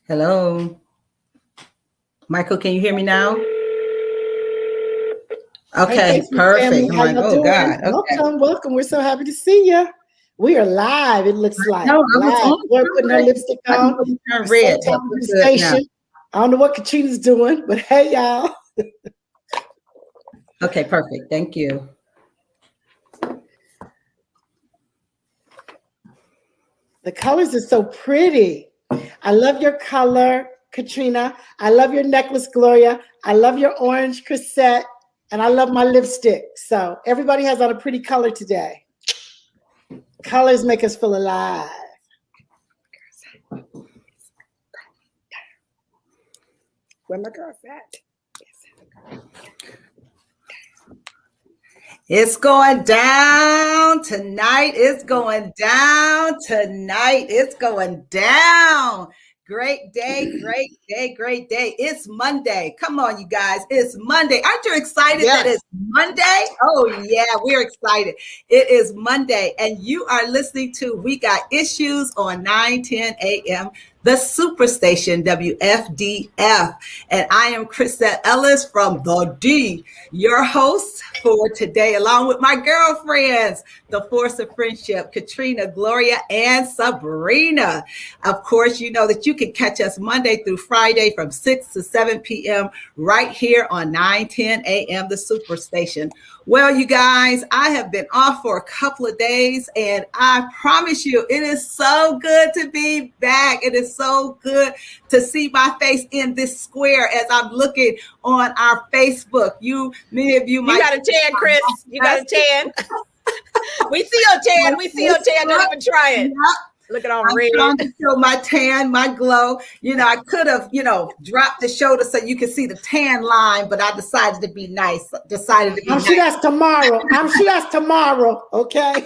Hello. Michael, can you hear me now? Okay, hey, perfect. family. How y'all doing? God. Okay. Welcome. We're so happy to see you. We are live, it looks like. No, live. We're putting her lipstick on. Turn red. Station. I don't know what Katrina's doing, but hey, y'all. Okay, perfect. Thank you. The colors are so pretty. I love your color, Caterina. I love your necklace, Gloria. I love your orange, Crisette. And I love my lipstick. So everybody has on a pretty color today. Colors make us feel alive. Where my girls at? It's going down tonight. It's going down tonight. It's going down. Great day, great day, great day. It's Monday. Come on, you guys. It's Monday. Aren't you excited that it's Monday? Oh, yeah, we're excited. It is Monday, and you are listening to We Got Issues on 9:10 a.m., the Superstation WFDF. And I am Crisette Ellis from the D, your host for today, along with my girlfriends, the force of friendship, Caterina, Gloria, and Sabrina. Of course, you know that you can catch us Monday through Friday from 6 to 7 p.m. right here on 9:10 a.m., the Superstation. Well, you guys, I have been off for a couple of days, and I promise you, it is so good to be back. It is so good to see my face in this square as I'm looking on our Facebook. Many of you might. You got a tan, Chris. You got a tan. We see your tan. We see your tan. Don't even try it. Looking all red. I'm trying to show my tan, my glow. I could have, dropped the shoulder so you could see the tan line, but I decided to be nice. I'm sure that's tomorrow. Okay.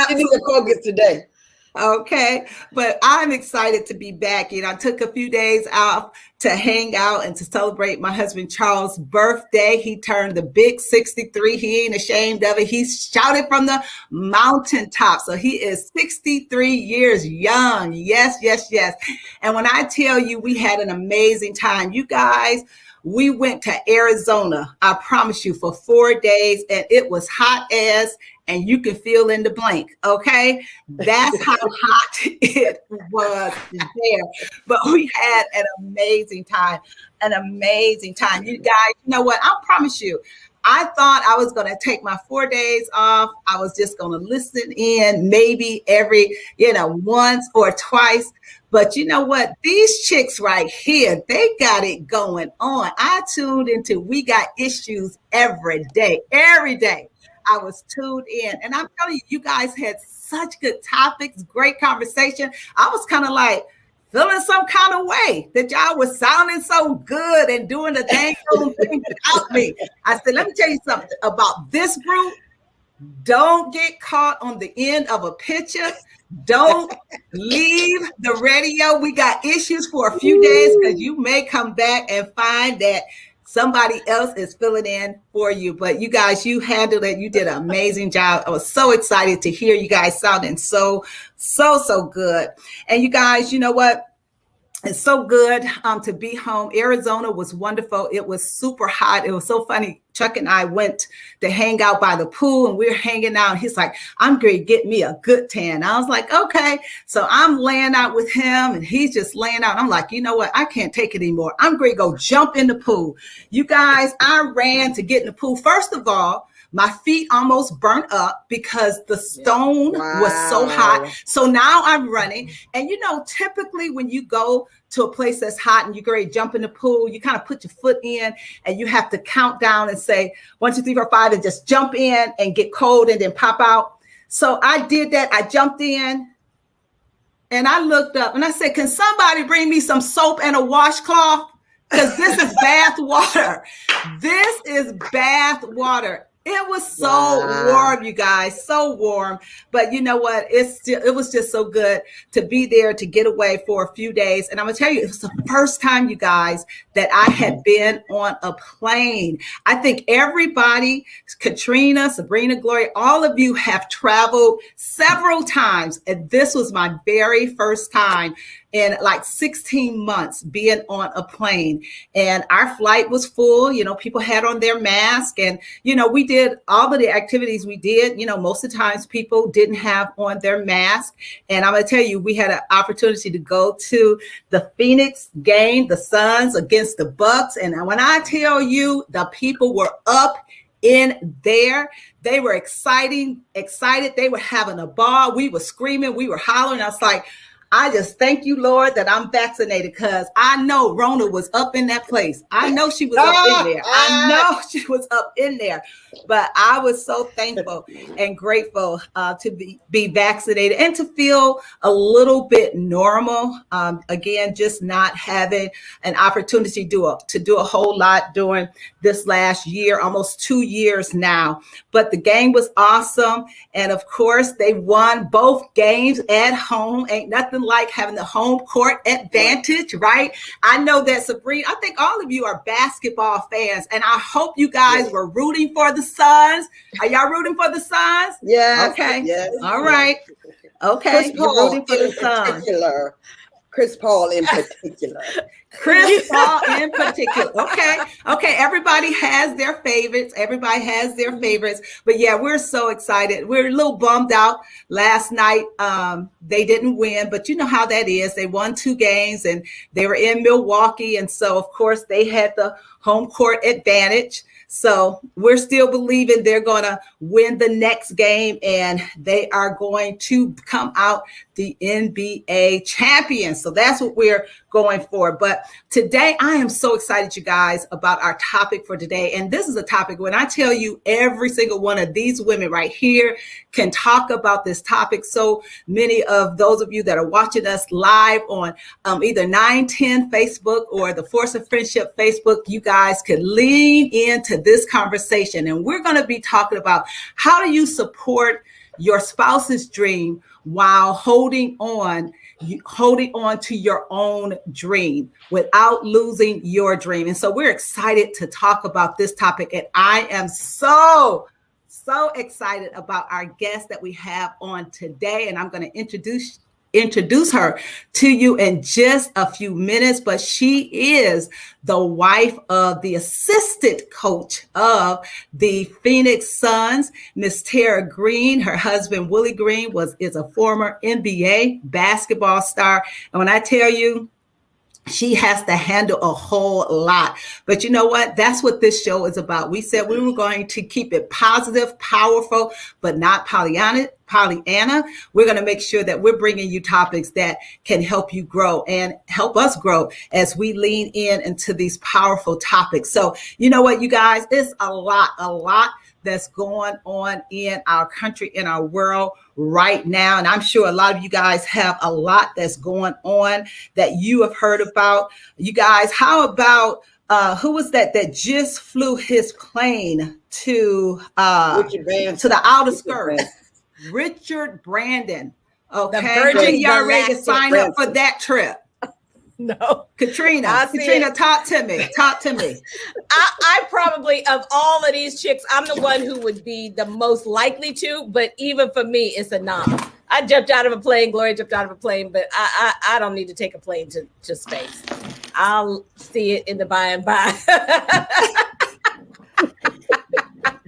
You need to focus today. Okay, but I'm excited to be back. I took a few days off to hang out and to celebrate my husband Charles' birthday. He turned the big 63. He ain't ashamed of it. He shouted from the mountaintop. So he is 63 years young. Yes, yes, yes. And when I tell you we had an amazing time, you guys, we went to Arizona, I promise you, for 4 days, and it was hot as, and you can fill in the blank, okay? That's how hot it was there. But we had an amazing time, You guys, you know what? I promise you, I thought I was going to take my 4 days off. I was just going to listen in maybe every, once or twice. But you know what? These chicks right here, they got it going on. I tuned into We Got Issues every day. I was tuned in. And I'm telling you, you guys had such good topics, great conversation. I was kind of like feeling some kind of way that y'all was sounding so good and doing the dang thing without me. I said, let me tell you something about this group. Don't get caught on the end of a picture. Don't leave the radio. We got issues for a few days because you may come back and find that somebody else is filling in for you. But you guys, you handled it. You did an amazing job. I was so excited to hear you guys sounding so good. And you guys, you know what? It's so good to be home. Arizona was wonderful. It was super hot. It was so funny. Chuck and I went to hang out by the pool, and we're hanging out. He's like, I'm going to get me a good tan. I was like, okay. So I'm laying out with him, and he's just laying out. I'm like, you know what? I can't take it anymore. I'm going to go jump in the pool. You guys, I ran to get in the pool. First of all, my feet almost burnt up because the stone was so hot. So now I'm running. And typically when you go to a place that's hot and you're ready to jump in the pool, you kind of put your foot in and you have to count down and say 1, 2, 3, 4, 5, and just jump in and get cold and then pop out. So I did that. I jumped in and I looked up and I said, can somebody bring me some soap and a washcloth? Because this is bath water. This is bath water. It was so warm, you guys, so warm. But you know what? It was just so good to be there, to get away for a few days. And I'm gonna tell you, it was the first time, you guys, that I had been on a plane. I think everybody, Caterina, Sabrina, Gloria, all of you have traveled several times. And this was my very first time in like 16 months being on a plane. And our flight was full. You know, people had on their mask, and, you know, we did all of the activities we did. You know, most of the times people didn't have on their mask. And I'm going to tell you, we had an opportunity to go to the Phoenix game, the Suns against the Bucks. And when I tell you, the people were up in there. They were excited. They were having a ball. We were screaming. We were hollering. I was like, I just thank you, Lord, that I'm vaccinated, because I know Rona was up in that place. I know she was up in there. I know she was up in there. But I was so thankful and grateful to be vaccinated and to feel a little bit normal. Again, just not having an opportunity to do a whole lot during this last year, almost 2 years now. But the game was awesome. And of course, they won both games at home. Ain't nothing like having the home court advantage, right? I know that, Sabrina, I think all of you are basketball fans, and I hope you guys were rooting for the Suns. Are y'all rooting for the Suns? Yes. Okay. Yes. All right. Okay. You're rooting for the Suns. Chris Paul in particular. Chris Paul in particular. Okay. Everybody has their favorites. But yeah, we're so excited. We're a little bummed out last night. They didn't win, but you know how that is. They won 2 games and they were in Milwaukee. And so, of course, they had the home court advantage. So we're still believing they're going to win the next game and they are going to come out the NBA champions. So that's what we're going for. But today I am so excited, you guys, about our topic for today. And this is a topic, when I tell you, every single one of these women right here can talk about this topic. So many of those of you that are watching us live on either 910 Facebook or the Force of Friendship Facebook, you guys could lean into this conversation. And we're going to be talking about how do you support your spouse's dream while holding on to your own dream without losing your dream. And so we're excited to talk about this topic. And I am so excited about our guest that we have on today. And I'm going to introduce her to you in just a few minutes, but she is the wife of the assistant coach of the Phoenix Suns, Miss Terrah Green. Her husband, Willie Green, is a former NBA basketball star. And when I tell you, she has to handle a whole lot. But you know what? That's what this show is about. We said we were going to keep it positive, powerful, but not Pollyanna. We're going to make sure that we're bringing you topics that can help you grow and help us grow as we lean into these powerful topics. So you know what, you guys, it's a lot that's going on in our country, in our world right now. And I'm sure a lot of you guys have a lot that's going on that you have heard about. You guys, how about who was that just flew his plane to the outer skirts? Richard Brandon. Okay, y'all ready to sign up for that trip? No. Katrina, talk to me. I probably, of all of these chicks, I'm the one who would be the most likely to, but even for me, it's a no. I jumped out of a plane, Gloria jumped out of a plane, but I don't need to take a plane to space. I'll see it in the by and by.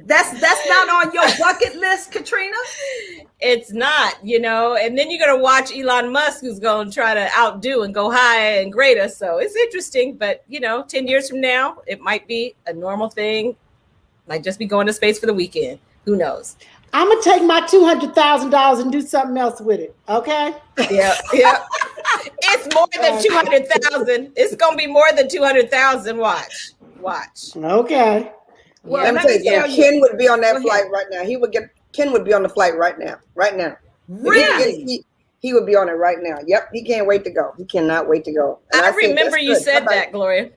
That's not on your bucket list, Katrina? It's not, and then you're going to watch Elon Musk, who's going to try to outdo and go higher and greater. So it's interesting, but 10 years from now, it might be a normal thing. Might just be going to space for the weekend. Who knows? I'm going to take my $200,000 and do something else with it. Okay. Yeah. It's more than 200,000. It's going to be more than 200,000. Watch. Well, Okay. let me tell you, Ken would be on that flight right now. Ken would be on the flight right now. Really? He would be on it right now. Yep. He can't wait to go. He cannot wait to go. And I remember you said that, Gloria.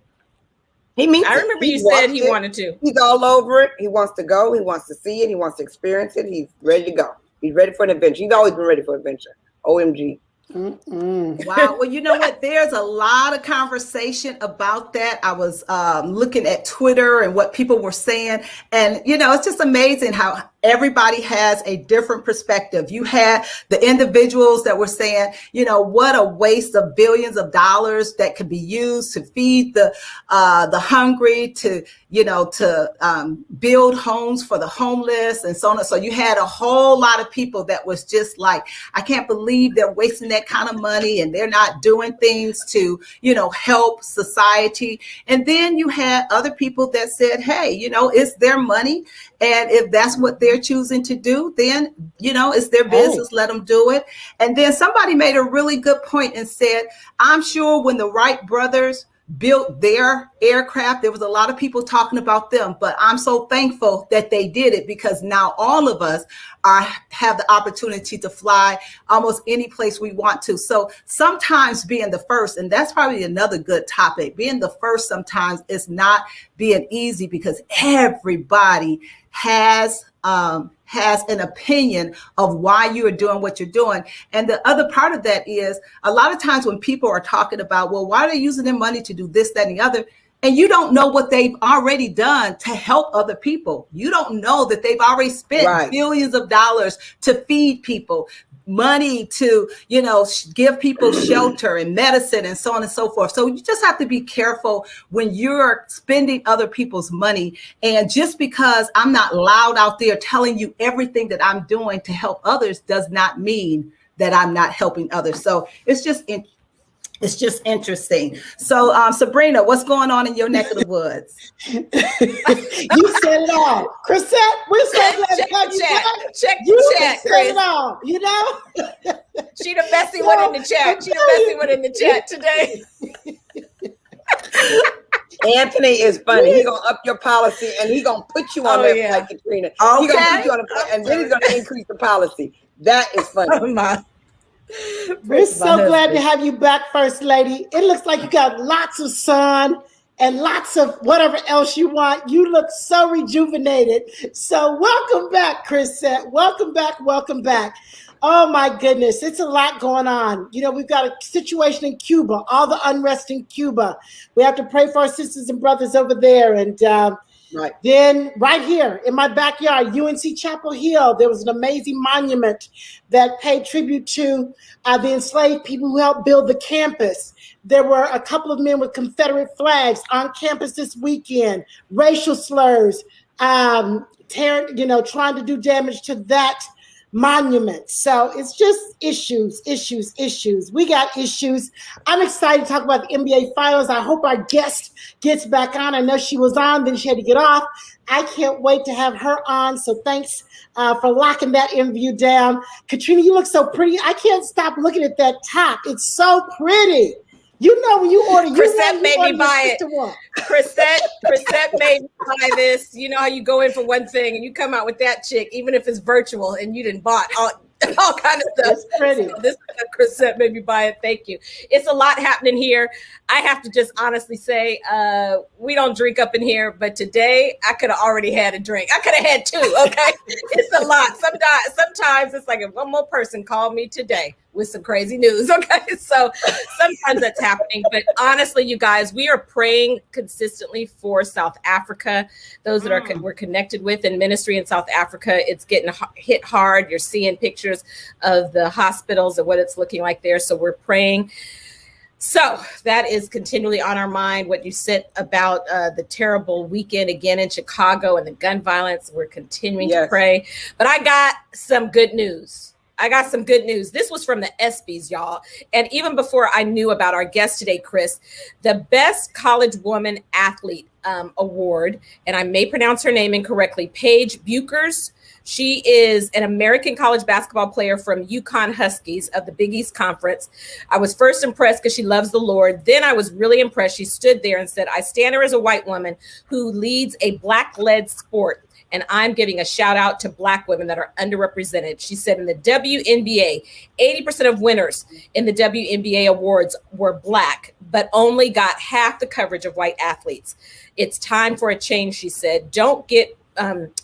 He means I it. remember He you said wants he it. wanted to. He's all over it. He wants to go. He wants to see it. He wants to experience it. He's ready to go. He's ready for an adventure. He's always been ready for adventure. OMG. Wow. Well, you know what? There's a lot of conversation about that. I was looking at Twitter and what people were saying. And, you know, it's just amazing how everybody has a different perspective. You had the individuals that were saying, you know, what a waste of billions of dollars that could be used to feed the hungry, to, you know, to build homes for the homeless and so on. So you had a whole lot of people that was just like, I can't believe they're wasting that kind of money and they're not doing things to, you know, help society. And then you had other people that said, hey, you know, it's their money. And if that's what they're choosing to do, then, you know, it's their business. Let them do it. And then somebody made a really good point and said, I'm sure when the Wright brothers built their aircraft, there was a lot of people talking about them, but I'm so thankful that they did it, because now all of us have the opportunity to fly almost any place we want to. So sometimes being the first, and that's probably another good topic, being the first sometimes is not being easy, because everybody has an opinion of why you are doing what you're doing. And the other part of that is a lot of times when people are talking about, well, why are they using their money to do this, that, and the other? And you don't know what they've already done to help other people. You don't know that they've already spent billions of dollars to feed people, money to, you know, give people shelter and medicine and so on and so forth. So you just have to be careful when you're spending other people's money. And just because I'm not loud out there telling you everything that I'm doing to help others does not mean that I'm not helping others. So it's just interesting. So, Sabrina, what's going on in your neck of the woods? You said it all. Crisette, we're so glad to have you back. Check the chat, said Chris. it all, you know? She the messy one in the chat. She the messy one in the chat today. Anthony is funny. He's gonna up your policy and he's gonna put you on that flight, Caterina. Okay. He's gonna put you on a flight, and then he's gonna increase the policy. That is funny. Oh my. We're so glad to have you back, First Lady. It looks like you got lots of sun and lots of whatever else you want. You look so rejuvenated. So welcome back, Crisette. Welcome back. Welcome back. Oh my goodness, it's a lot going on. You know, we've got a situation in Cuba, all the unrest in Cuba. We have to pray for our sisters and brothers over there. And then right here in my backyard, UNC Chapel Hill, there was an amazing monument that paid tribute to the enslaved people who helped build the campus. There were a couple of men with Confederate flags on campus this weekend, racial slurs, trying to do damage to that monument. So it's just issues. We got issues. I'm excited to talk about the NBA Finals. I hope our guest gets back on. I know she was on, then she had to get off. I can't wait to have her on. So thanks for locking that interview down. Caterina, you look so pretty. I can't stop looking at that top. It's so pretty. You know, when you order, Crisette made me buy it. Crisette made me buy this. You know how you go in for one thing and you come out with that chick, even if it's virtual and you didn't bought all kind of stuff. It's pretty. So this Crisette made me buy it. Thank you. It's a lot happening here. I have to just honestly say, we don't drink up in here, but today I could have already had a drink. I could have had two. Okay, it's a lot. Sometimes it's like if one more person called me today with some crazy news. Okay, so sometimes that's happening. But honestly, you guys, we are praying consistently for South Africa. Those that we're connected with in ministry in South Africa, it's getting hit hard. You're seeing pictures of the hospitals and what it's looking like there. So we're praying. So that is continually on our mind. What you said about the terrible weekend again in Chicago and the gun violence, we're continuing to pray. But I got some good news. This was from the ESPYs, y'all. And even before I knew about our guest today, Chris, the Best College Woman Athlete Award, and I may pronounce her name incorrectly, Paige Buchers. She is an American college basketball player from UConn Huskies of the Big East Conference. I was first impressed because she loves the Lord. Then I was really impressed. She stood there and said, I stand here as a white woman who leads a Black-led sport. And I'm giving a shout out to Black women that are underrepresented. She said in the WNBA, 80% of winners in the WNBA awards were Black, but only got half the coverage of white athletes. It's time for a change, she said. Don't get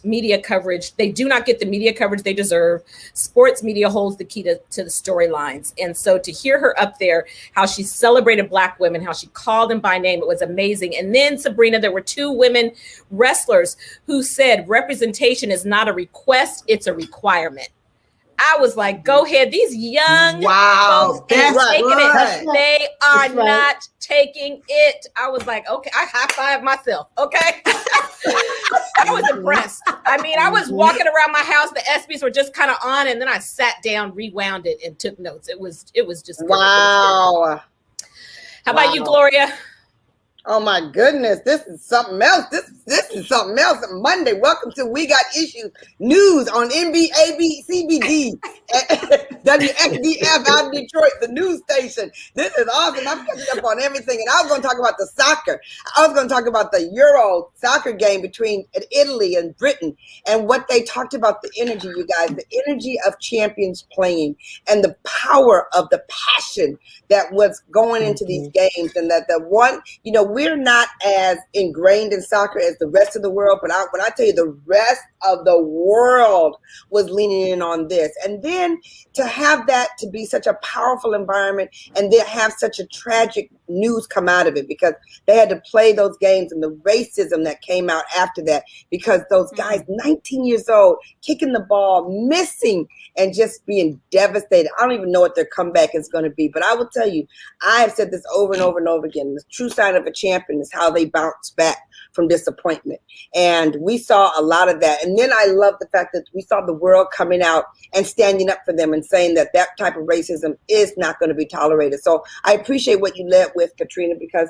media coverage. They do not get the media coverage they deserve. Sports media holds the key to the storylines. And so to hear her up there, how she celebrated Black women, how she called them by name, it was amazing. And then Sabrina, there were 2 women wrestlers who said representation is not a request, it's a requirement. I was like, go ahead. These young folks that's taking right. it. They are not taking it. I was like, okay, I high-five myself. Okay. I was impressed. I mean, I was walking around my house. The ESPYs were just kind of on, and then I sat down, rewound it, and took notes. It was just good. Wow. How about you, Gloria? Oh my goodness, this is something else. This is something else. Monday, welcome to We Got Issues News on NBAB CBD WFDF out in Detroit, the news station. This is awesome. I'm catching up on everything, and I was going to talk about the soccer. I was going to talk about the Euro soccer game between Italy and Britain, and what they talked about, the energy, you guys, the energy of champions playing, and the power of the passion that was going into these games, and that the one, you know, we're not as ingrained in soccer as the rest of the world, but when I tell you the rest of the world was leaning in on this, and then to have that to be such a powerful environment, and then have such a tragic news come out of it, because they had to play those games, and the racism that came out after that, because those guys, 19 years old, kicking the ball, missing, and just being devastated. I don't even know what their comeback is going to be, but I will tell you, I have said this over and over and over again. The true sign of a champion is how they bounce back from disappointment. And we saw a lot of that. And then I love the fact that we saw the world coming out and standing up for them and saying that that type of racism is not going to be tolerated. So I appreciate what you led with, Caterina, because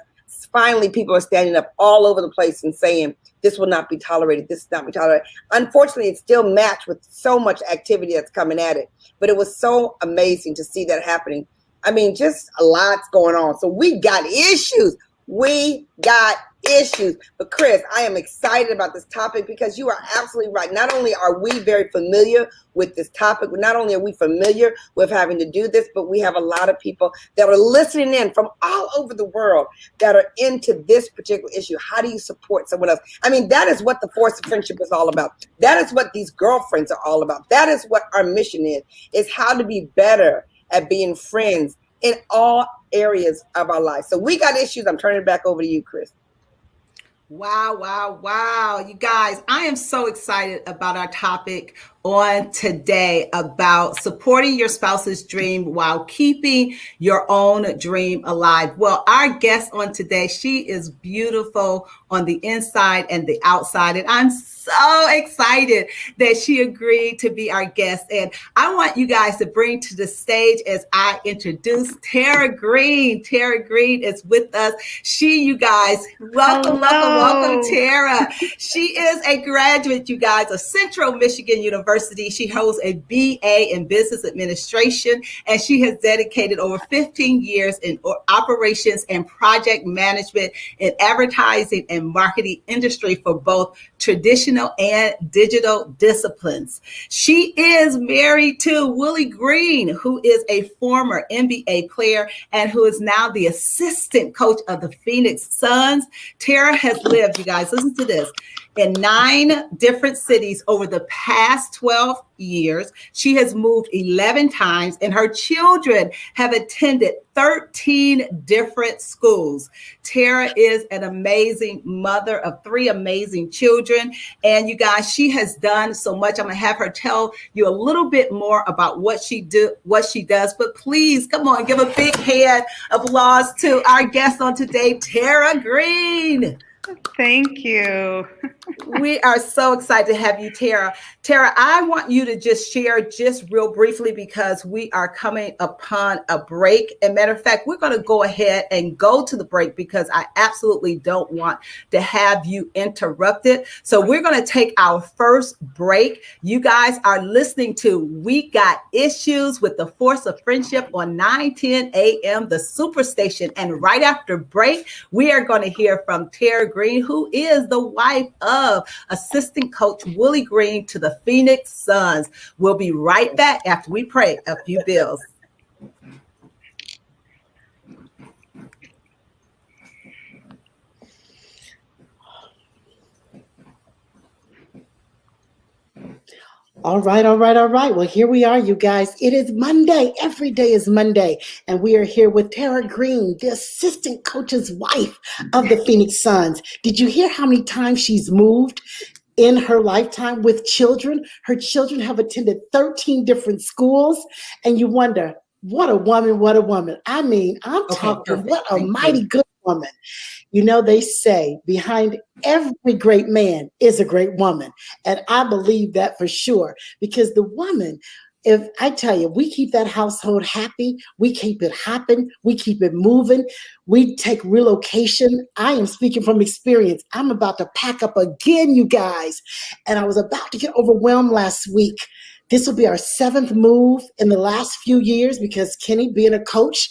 finally people are standing up all over the place and saying this will not be tolerated. This will not be tolerated. Unfortunately, it's still matched with so much activity that's coming at it. But it was so amazing to see that happening. I mean, just a lot's going on. So we got issues. We got issues. But Chris, I am excited about this topic because you are absolutely right. Not only are we very familiar with this topic, but not only are we familiar with having to do this, but we have a lot of people that are listening in from all over the world that are into this particular issue. How do you support someone else? I mean, that is what the Force of Friendship is all about. That is what these girlfriends are all about. That is what our mission is how to be better at being friends in all areas of our life. So we got issues. I'm turning it back over to you, Chris. Wow, wow, wow. You guys, I am so excited about our topic on today about supporting your spouse's dream while keeping your own dream alive. Well, our guest on today, she is beautiful on the inside and the outside. And I'm so excited that she agreed to be our guest. And I want you guys to bring to the stage as I introduce Terrah Green. Terrah Green is with us. You guys, welcome, welcome, Terrah. She is a graduate, you guys, of Central Michigan University. She holds a BA in Business Administration, and she has dedicated over 15 years in operations and project management in advertising and marketing industry for both traditional and digital disciplines. She is married to Willie Green, who is a former NBA player and who is now the assistant coach of the Phoenix Suns. Terrah has lived, you guys, listen to this, in 9 different cities over the past 12 years. She has moved 11 times, and her children have attended 13 different schools. Terrah is an amazing mother of 3 amazing children. And you guys, she has done so much. I'm going to have her tell you a little bit more about what she does. But please, come on, give a big hand of applause to our guest on today, Terrah Green. Thank you. We are so excited to have you, Terrah. Terrah, I want you to just share just real briefly because we are coming upon a break. And matter of fact, we're going to go ahead and go to the break because I absolutely don't want to have you interrupted. So we're going to take our first break. You guys are listening to We Got Issues with the Force of Friendship on 9:10 a.m. the Superstation. And right after break, we are going to hear from Terrah Green, who is the wife of assistant coach Willie Green to the Phoenix Suns. We'll be right back after we pray a few bills. All right, all right, all right. Well, here we are, you guys. It is Monday. Every day is Monday. And we are here with Terrah Green, the assistant coach's wife of the Phoenix Suns. Did you hear how many times she's moved in her lifetime with children? Her children have attended 13 different schools. And you wonder, what a woman, what a woman. I mean, I'm talking, what a mighty good woman. You know, they say behind every great man is a great woman. And I believe that for sure, because the woman, if I tell you, we keep that household happy, we keep it hopping, we keep it moving, we take relocation. I am speaking from experience. I'm about to pack up again, you guys. And I was about to get overwhelmed last week. This will be our 7th move in the last few years because Kenny, being a coach,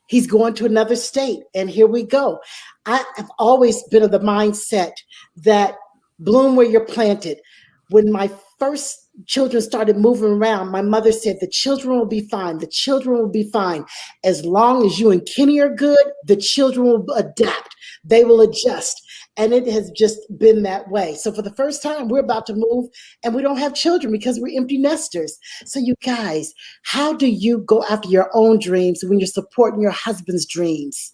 he's going to another state. And here we go. I have always been of the mindset that bloom where you're planted. When my first children started moving around, my mother said, the children will be fine. The children will be fine. As long as you and Kenny are good, the children will adapt. They will adjust. And it has just been that way. So for the first time, we're about to move and we don't have children because we're empty nesters. So you guys, how do you go after your own dreams when you're supporting your husband's dreams?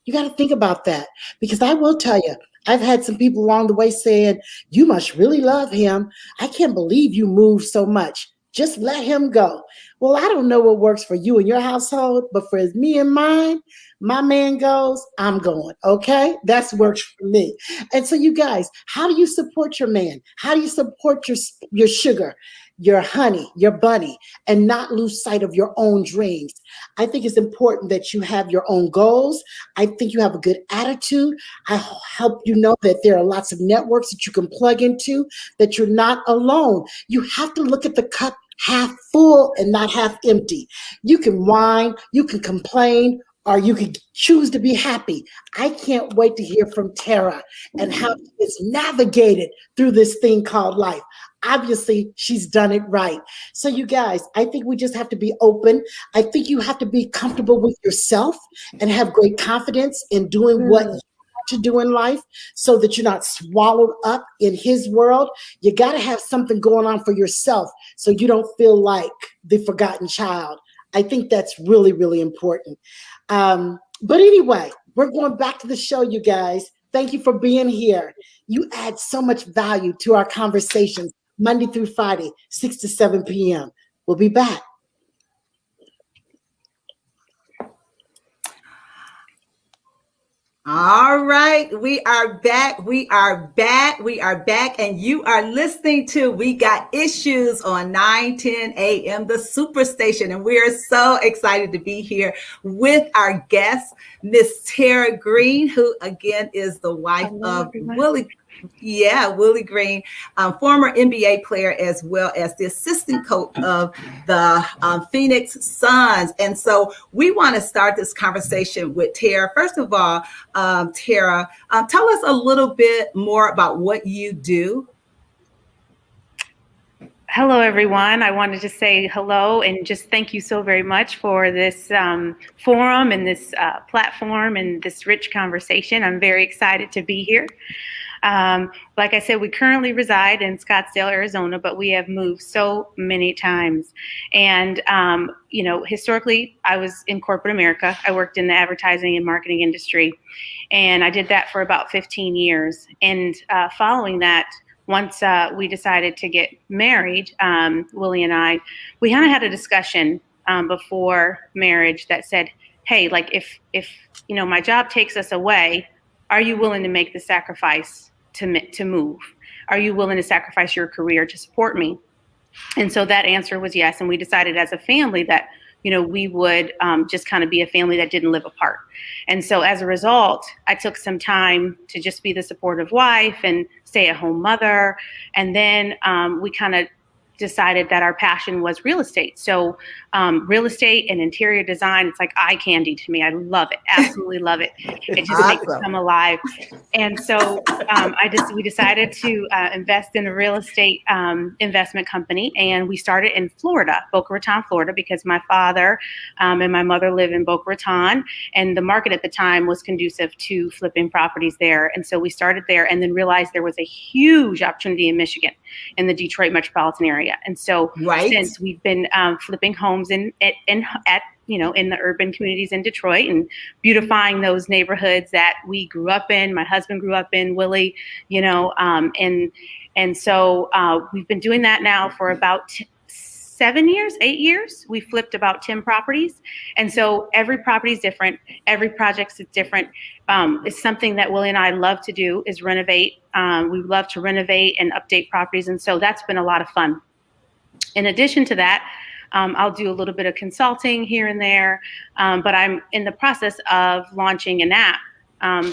You got to think about that, because I will tell you, I've had some people along the way saying, you must really love him. I can't believe you moved so much. Just let him go. Well, I don't know what works for you and your household, but for me and mine, my man goes, I'm going. Okay. That's works for me. And so you guys, how do you support your man? How do you support your sugar, your honey, your bunny, and not lose sight of your own dreams? I think it's important that you have your own goals. I think you have a good attitude. I help you know that there are lots of networks that you can plug into, that you're not alone. You have to look at the cup half full and not half empty. You can whine, you can complain, or you can choose to be happy. I can't wait to hear from Terrah and how it's navigated through this thing called life. Obviously, she's done it right. So you guys, I think we just have to be open. I think you have to be comfortable with yourself and have great confidence in doing what you want to do in life so that you're not swallowed up in his world. You got to have something going on for yourself so you don't feel like the forgotten child. I think that's really, really important. But anyway, we're going back to the show, you guys. Thank you for being here. You add so much value to our conversations Monday through Friday, 6 to 7 p.m. We'll be back. All right, we are back. We are back. We are back. And you are listening to We Got Issues on 910 a.m., the Superstation. And we are so excited to be here with our guest, Miss Terrah Green, who again is the wife of Willie Green, former NBA player, as well as the assistant coach of the Phoenix Suns. And so we want to start this conversation with Terrah. First of all, Terrah, tell us a little bit more about what you do. Hello, everyone. I wanted to say hello and just thank you so very much for this forum and this platform and this rich conversation. I'm very excited to be here. Like I said, we currently reside in Scottsdale, Arizona, but we have moved so many times. And, historically, I was in corporate America. I worked in the advertising and marketing industry, and I did that for about 15 years. And following that, once we decided to get married, Willie and I, we kind of had a discussion before marriage that said, hey, like if my job takes us away, are you willing to make the sacrifice to move? Are you willing to sacrifice your career to support me? And so that answer was yes. And we decided as a family that, we would just kind of be a family that didn't live apart. And so as a result, I took some time to just be the supportive wife and stay-at-home mother. And then we kind of decided that our passion was real estate. So real estate and interior design, it's like eye candy to me. I love it. Absolutely love it. It just makes it come alive. And so we decided to invest in a real estate investment company, and we started in Florida, Boca Raton, Florida, because my father and my mother live in Boca Raton, and the market at the time was conducive to flipping properties there. And so we started there, and then realized there was a huge opportunity in Michigan, in the Detroit metropolitan area. And so since we've been flipping homes in the urban communities in Detroit and beautifying those neighborhoods that we grew up in, my husband grew up in, Willie, and so we've been doing that now for about 8 years. We flipped about 10 properties. And so every property is different. Every project is different. It's something that Willie and I love to do, is renovate. We love to renovate and update properties. And so that's been a lot of fun. In addition to that, I'll do a little bit of consulting here and there, but I'm in the process of launching an app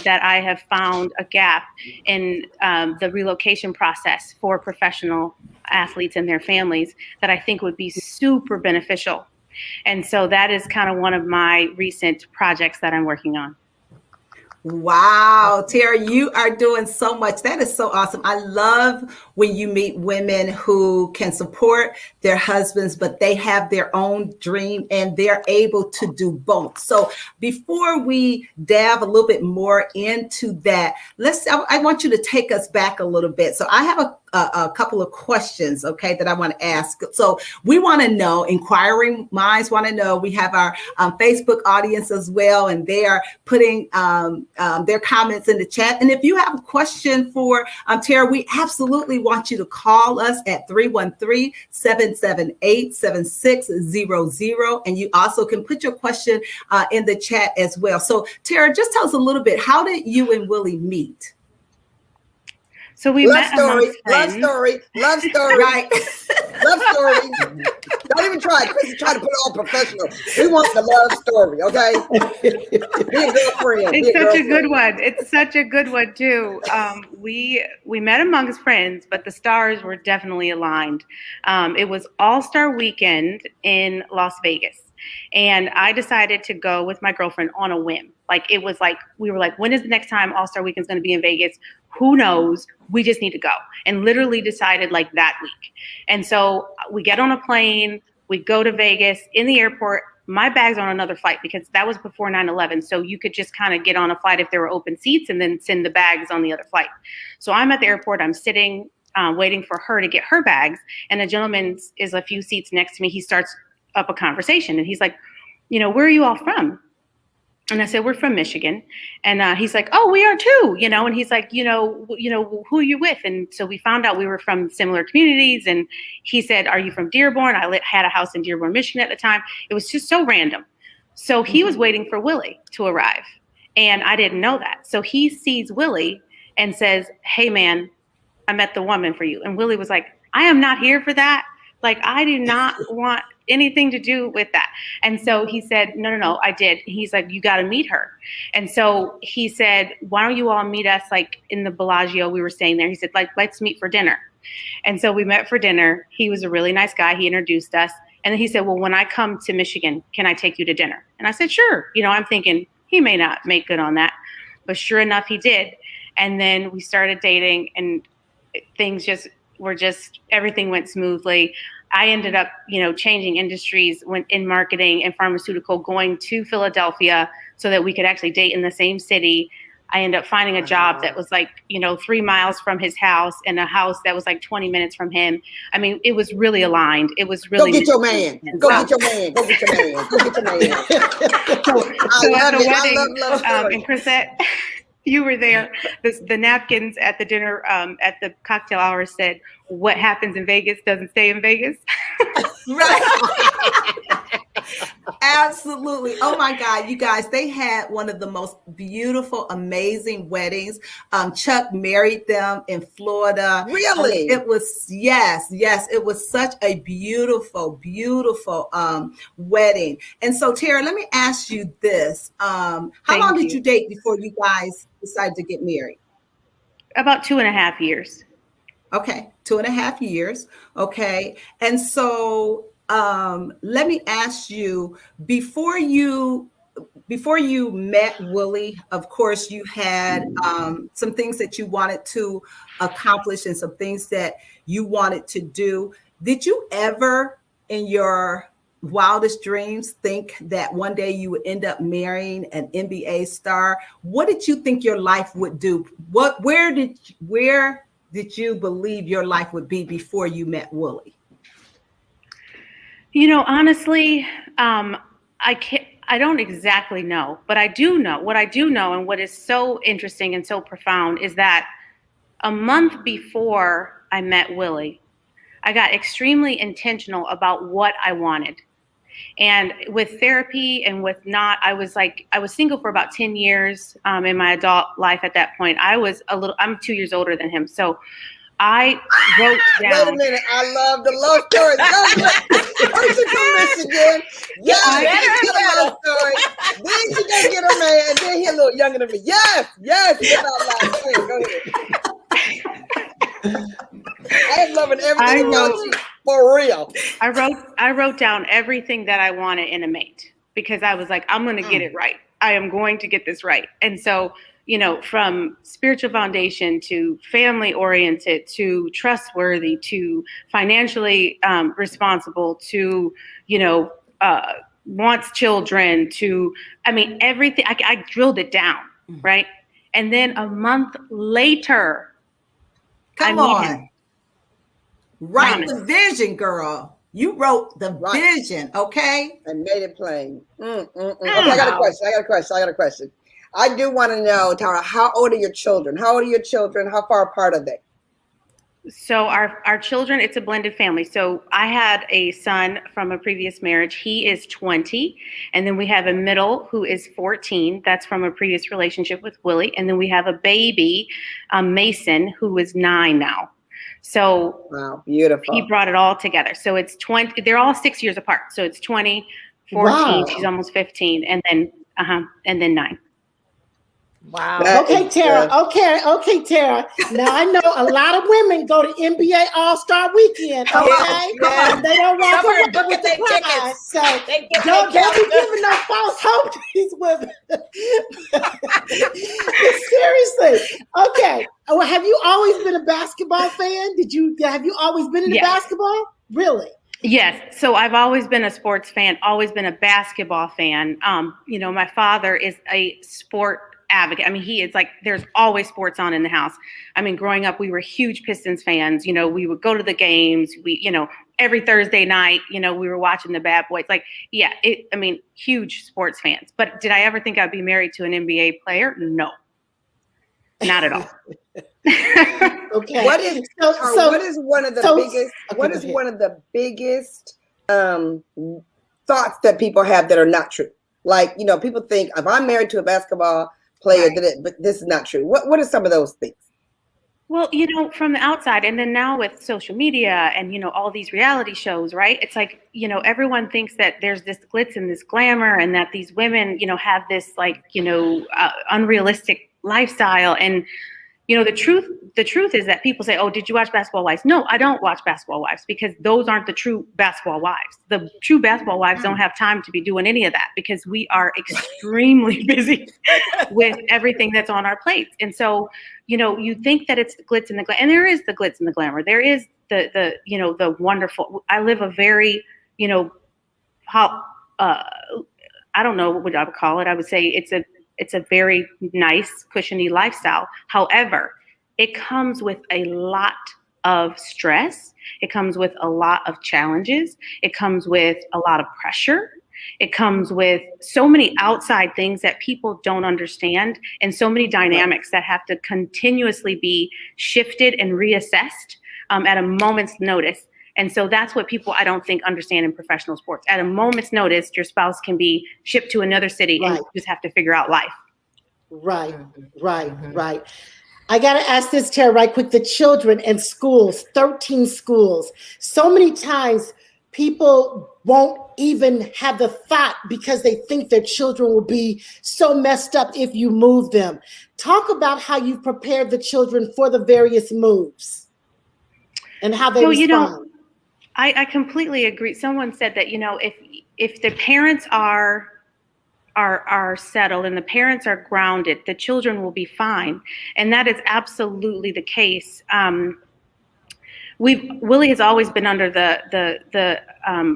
that I have found a gap in the relocation process for professional athletes and their families that I think would be super beneficial. And so that is kind of one of my recent projects that I'm working on. Wow, Terrah, you are doing so much. That is so awesome. I love when you meet women who can support their husbands, but they have their own dream and they're able to do both. So before we dive a little bit more into that, I want you to take us back a little bit. So I have a couple of questions, okay, that I want to ask. So we want to know, inquiring minds want to know, we have our Facebook audience as well, and they are putting their comments in the chat. And if you have a question for Terrah, we absolutely want you to call us at 313-778-7600. And you also can put your question in the chat as well. So Terrah, just tell us a little bit, how did you and Willie meet? So we met amongst friends. Love story. Right. Love story. Don't even try. Chris is trying to put it all professional. We want the love story, okay? Be a girlfriend. It's such a good one. It's such a good one too. We met amongst friends, but the stars were definitely aligned. It was All-Star Weekend in Las Vegas. And I decided to go with my girlfriend on a whim. We were like, when is the next time All-Star Weekend is going to be in Vegas? Who knows? We just need to go. And literally decided like that week. And so we get on a plane, we go to Vegas. In the airport, my bag's on another flight because that was before 9/11. So you could just kind of get on a flight if there were open seats and then send the bags on the other flight. So I'm at the airport, I'm sitting, waiting for her to get her bags. And a gentleman is a few seats next to me. He starts up a conversation and he's like, where are you all from? And I said, we're from Michigan. And he's like, oh, we are too, and he's like, who are you with? And so we found out we were from similar communities. And he said, are you from Dearborn? I had a house in Dearborn, Michigan at the time. It was just so random. So he was waiting for Willie to arrive. And I didn't know that. So he sees Willie and says, hey, man, I met the woman for you. And Willie was like, I am not here for that. I do not want anything to do with that. And so he said, no, I did. He's like, you got to meet her. And so he said, why don't you all meet us in the Bellagio? We were staying there. He said, let's meet for dinner. And so we met for dinner. He was a really nice guy. He introduced us. And then he said, well, when I come to Michigan, can I take you to dinner? And I said, sure. I'm thinking he may not make good on that. But sure enough, he did. And then we started dating and things everything went smoothly. I ended up, changing industries, went in marketing and pharmaceutical, going to Philadelphia so that we could actually date in the same city. I ended up finding a job that was 3 miles from his house and a house that was 20 minutes from him. I mean, it was really aligned. It was really. Go get your man. Go get your man. Go get your man. Go get your man. So at the wedding, in Crisette, you were there. The napkins at the dinner, at the cocktail hour said, what happens in Vegas doesn't stay in Vegas. Right. Absolutely. Oh my God, you guys, they had one of the most beautiful, amazing weddings. Chuck married them in Florida. Really? It was, yes. It was such a beautiful, beautiful wedding. And so, Terrah, let me ask you this. How long did you date before you guys decided to get married? About 2.5 years. Okay, 2.5 years. Okay. And so let me ask you, before you met Willie, of course, you had some things that you wanted to accomplish and some things that you wanted to do. Did you ever, in your wildest dreams, think that one day you would end up marrying an NBA star? What did you think your life would do? Where did you believe your life would be before you met Willie? You know, honestly, I don't exactly know, but I do know what I do know. And what is so interesting and so profound is that a month before I met Willie, I got extremely intentional about what I wanted. And with therapy and with I was single for about 10 years in my adult life at that point. I'm 2 years older than him. So I wrote down. Wait a minute. I love the love story. Person from Michigan. Yes, get a love story. Then she gonna get her man, and then he a little younger than me. Yes. Go ahead. I am loving everything about you. For real. I wrote down everything that I wanted in a mate because I was like, I'm going to get it right. I am going to get this right. And so, you know, from spiritual foundation to family oriented to trustworthy to financially responsible to, you know, wants children to, I mean, everything. I drilled it down. Right. And then a month later, Come on. Write the vision, girl. You wrote the vision, okay? And made it plain. Okay, I got a question. I do want to know, Terrah, how old are your children? How far apart are they? So our children, it's a blended family. So I had a son from a previous marriage. He is 20. And then we have a middle who is 14. That's from a previous relationship with Willie. And then we have a baby, Mason, who is 9 now. So wow, beautiful. He brought it all together. So it's 20. They're all 6 years apart. So it's 20, 14. Wow. She's almost 15, and then 9. Wow. Okay, Terrah. Okay, Terrah. Now I know a lot of women go to NBA All-Star Weekend. Okay, they don't want to book with the prize. So don't be giving no false hope to these women. Seriously. Okay. Well, have you always been a basketball fan? Have you always been into basketball? Really? Yes. So I've always been a sports fan. Always been a basketball fan. You know, my father is a sport advocate. I mean, he is like, there's always sports on in the house. I mean, growing up, we were huge Pistons fans. You know, we would go to the games. Every Thursday night, we were watching the Bad Boys. Like, huge sports fans. But did I ever think I'd be married to an NBA player? No, not at all. Okay. What is one of the biggest thoughts that people have that are not true? Like, people think if I'm married to a basketball player, but this is not true. What are some of those things? Well, from the outside, and then now with social media and, all these reality shows, right? It's like, everyone thinks that there's this glitz and this glamour and that these women, have this unrealistic lifestyle. And, the truth is that people say, oh, did you watch Basketball Wives? No, I don't watch Basketball Wives because those aren't the true basketball wives. The true basketball wives don't have time to be doing any of that because we are extremely busy with everything that's on our plates. And so, you think that it's the glitz and the glamour, and there is the glitz and the glamour. There is the wonderful. I live a very, I don't know what I would call it. I would say it's a very nice, cushiony lifestyle. However, it comes with a lot of stress. It comes with a lot of challenges. It comes with a lot of pressure. It comes with so many outside things that people don't understand and so many dynamics that have to continuously be shifted and reassessed at a moment's notice. And so that's what people, I don't think, understand in professional sports. At a moment's notice, your spouse can be shipped to another city and you just have to figure out life. Right. I got to ask this, Terrah, right quick. The children and schools, 13 schools. So many times people won't even have the thought because they think their children will be so messed up if you move them. Talk about how you've prepared the children for the various moves. and how they So, respond. I completely agree. Someone said that, if the parents are settled and the parents are grounded, the children will be fine. And that is absolutely the case. Willie has always been under the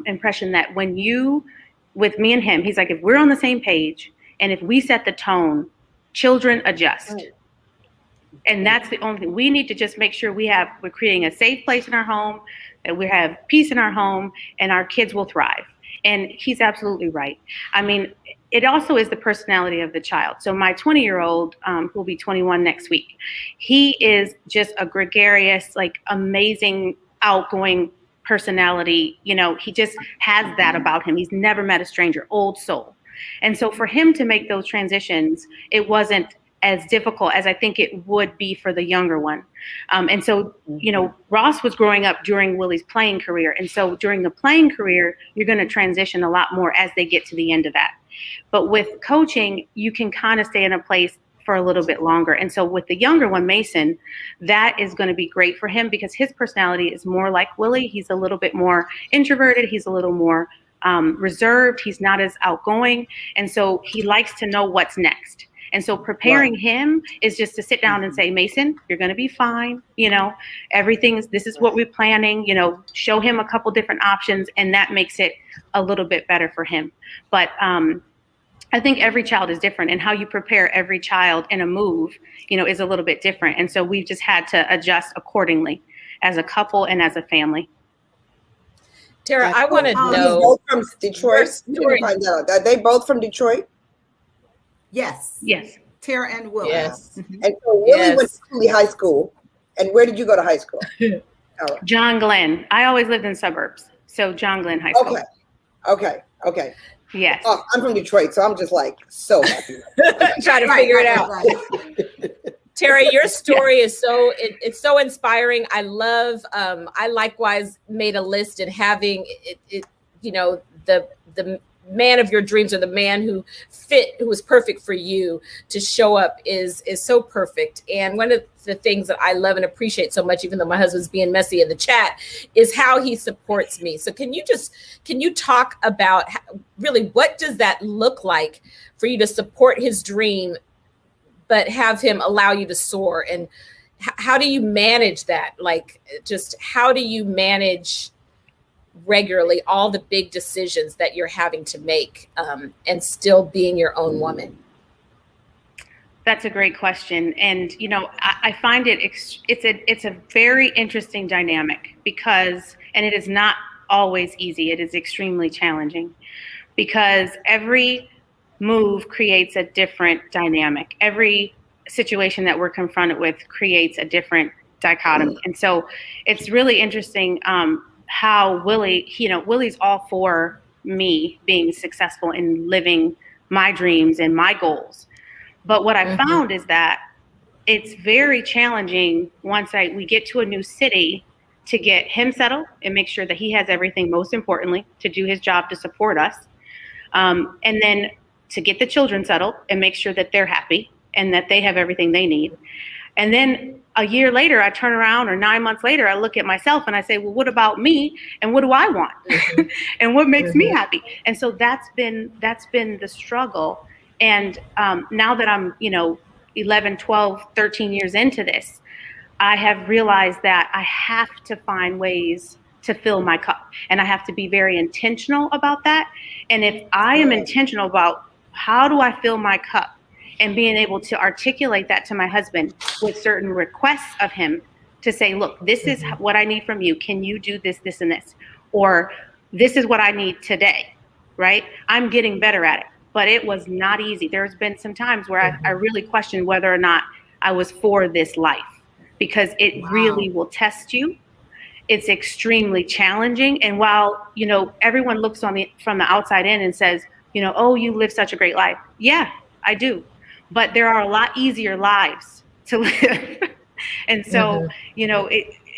impression that with me and him, he's like, if we're on the same page and if we set the tone, children adjust. Right. And that's the only thing. We need to just make sure we're creating a safe place in our home, that we have peace in our home, and our kids will thrive. And he's absolutely right. I mean, it also is the personality of the child. So my 20-year-old, who will be 21 next week, he is just a gregarious, like amazing, outgoing personality. He just has that about him. He's never met a stranger, old soul. And so for him to make those transitions, it wasn't as difficult as I think it would be for the younger one. And so, Ross was growing up during Willie's playing career. And so during the playing career, you're going to transition a lot more as they get to the end of that. But with coaching, you can kind of stay in a place for a little bit longer. And so with the younger one, Mason, that is going to be great for him because his personality is more like Willie. He's a little bit more introverted. He's a little more reserved. He's not as outgoing. And so he likes to know what's next. And so preparing him is just to sit down and say, Mason, you're going to be fine. This is what we're planning, show him a couple different options. And that makes it a little bit better for him. But I think every child is different, and how you prepare every child in a move, is a little bit different. And so we've just had to adjust accordingly as a couple and as a family. Terrah, I want to know. Both from Detroit. Find out. Are they both from Detroit? Yes. Yes. Terrah and Willie. Yes. And so Willie went to Cooley High School. And where did you go to high school? John Glenn. I always lived in suburbs. So John Glenn High School. Okay. Yes. Oh, I'm from Detroit, so I'm just like so happy. Trying to figure it out. Terrah, your story is it's so inspiring. I love, I likewise made a list, and having it the man of your dreams, or the man who was perfect for you to show up is so perfect. And one of the things that I love and appreciate so much, even though my husband's being messy in the chat, is how he supports me. So can you talk about really what does that look like for you to support his dream, but have him allow you to soar? And how do you manage that? Like, just how do you manage regularly all the big decisions that you're having to make, and still being your own woman? That's a great question. And, I find it's a very interesting dynamic because, and it is not always easy. It is extremely challenging because every move creates a different dynamic. Every situation that we're confronted with creates a different dichotomy. And so it's really interesting, how Willie's all for me being successful in living my dreams and my goals. But what I found is that it's very challenging once we get to a new city to get him settled and make sure that he has everything, most importantly, to do his job to support us. And then to get the children settled and make sure that they're happy and that they have everything they need. And then a year later, I turn around, or 9 months later, I look at myself and I say, well, what about me? And what do I want? And what makes me happy? And so that's been the struggle. And now that I'm, 11, 12, 13 years into this, I have realized that I have to find ways to fill my cup. And I have to be very intentional about that. And if I am intentional about how do I fill my cup, and being able to articulate that to my husband with certain requests of him to say, look, this is what I need from you. Can you do this, this, and this? Or this is what I need today, right? I'm getting better at it, but it was not easy. There's been some times where I really questioned whether or not I was for this life, because it really will test you. It's extremely challenging. And while, everyone looks from the outside in and says, oh, you live such a great life. Yeah, I do. But there are a lot easier lives to live. And so,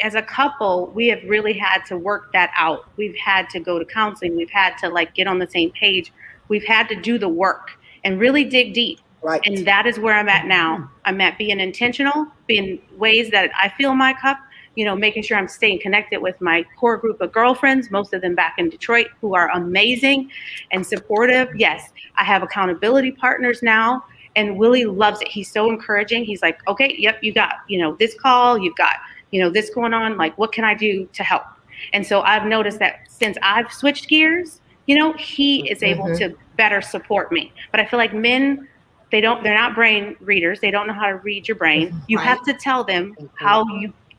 as a couple, we have really had to work that out. We've had to go to counseling. We've had to get on the same page. We've had to do the work and really dig deep. Right. And that is where I'm at now. I'm at being intentional, being ways that I fill my cup, making sure I'm staying connected with my core group of girlfriends, most of them back in Detroit, who are amazing and supportive. Yes, I have accountability partners now, and Willie loves it. He's so encouraging. He's like, okay, yep, you got, this call, you've got, this going on. Like, what can I do to help? And so I've noticed that since I've switched gears, he is able to better support me. But I feel like men, they're not brain readers. They don't know how to read your brain. You have to tell them how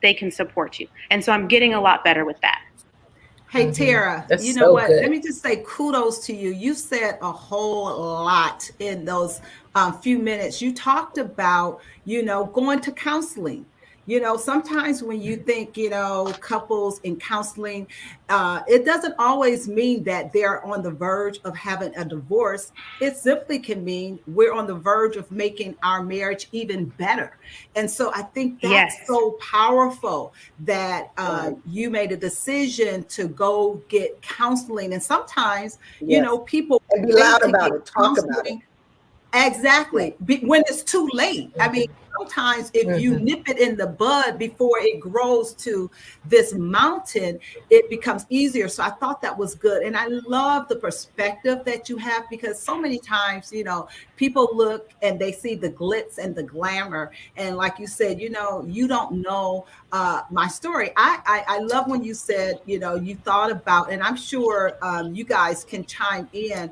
they can support you. And so I'm getting a lot better with that. Hey, Terrah, That's you know so what? good. Let me just say kudos to you. You said a whole lot in those few minutes. You talked about, going to counseling. Sometimes when you think, couples in counseling, it doesn't always mean that they're on the verge of having a divorce. It simply can mean we're on the verge of making our marriage even better. And so I think that's so powerful that you made a decision to go get counseling. And sometimes, people and be loud about it, talk about it. Exactly. When it's too late. I mean, sometimes if you nip it in the bud before it grows to this mountain, it becomes easier. So I thought that was good. And I love the perspective that you have, because so many times, people look and they see the glitz and the glamour. And like you said, you don't know my story. I love when you said, you thought about, and I'm sure you guys can chime in,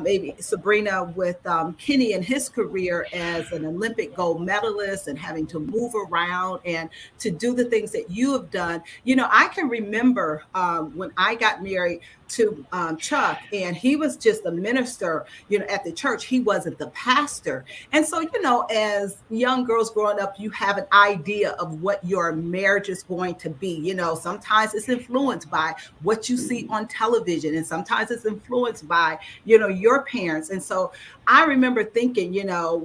maybe Sabrina with Kenny and his career as an Olympic gold medalist and having to move around and to do the things that you have done. I can remember when I got married to Chuck, and he was just a minister, at the church. He wasn't the pastor. And so, as young girls growing up, you have an idea of what your marriage is going to be. Sometimes it's influenced by what you see on television, and sometimes it's influenced by, your parents. And so I remember thinking,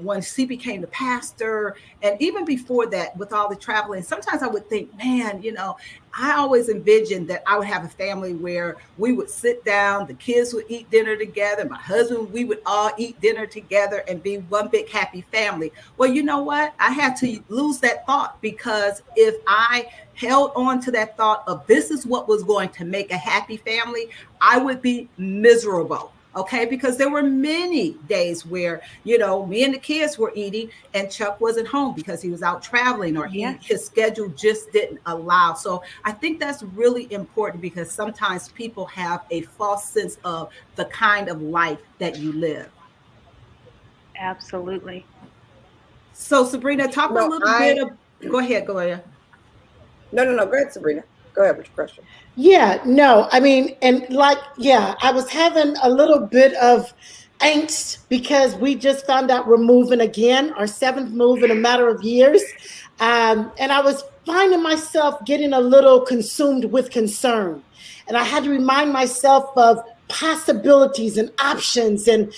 when she became the pastor, and even before that, with all the traveling, sometimes I would think, man, I always envisioned that I would have a family where we would sit down, the kids would eat dinner together, my husband, we would all eat dinner together and be one big happy family. Well, you know what? I had to lose that thought, because if I held on to that thought of this is what was going to make a happy family, I would be miserable. Okay, because there were many days where, me and the kids were eating and Chuck wasn't home because he was out traveling, or his schedule just didn't allow. So I think that's really important, because sometimes people have a false sense of the kind of life that you live. Absolutely. So Sabrina, talk a little bit of, go ahead, Gloria. No, go ahead, Sabrina. Go ahead with your question. Yeah, no, I mean, and I was having a little bit of angst because we just found out we're moving again, our 7th move in a matter of years. And I was finding myself getting a little consumed with concern. And I had to remind myself of possibilities and options and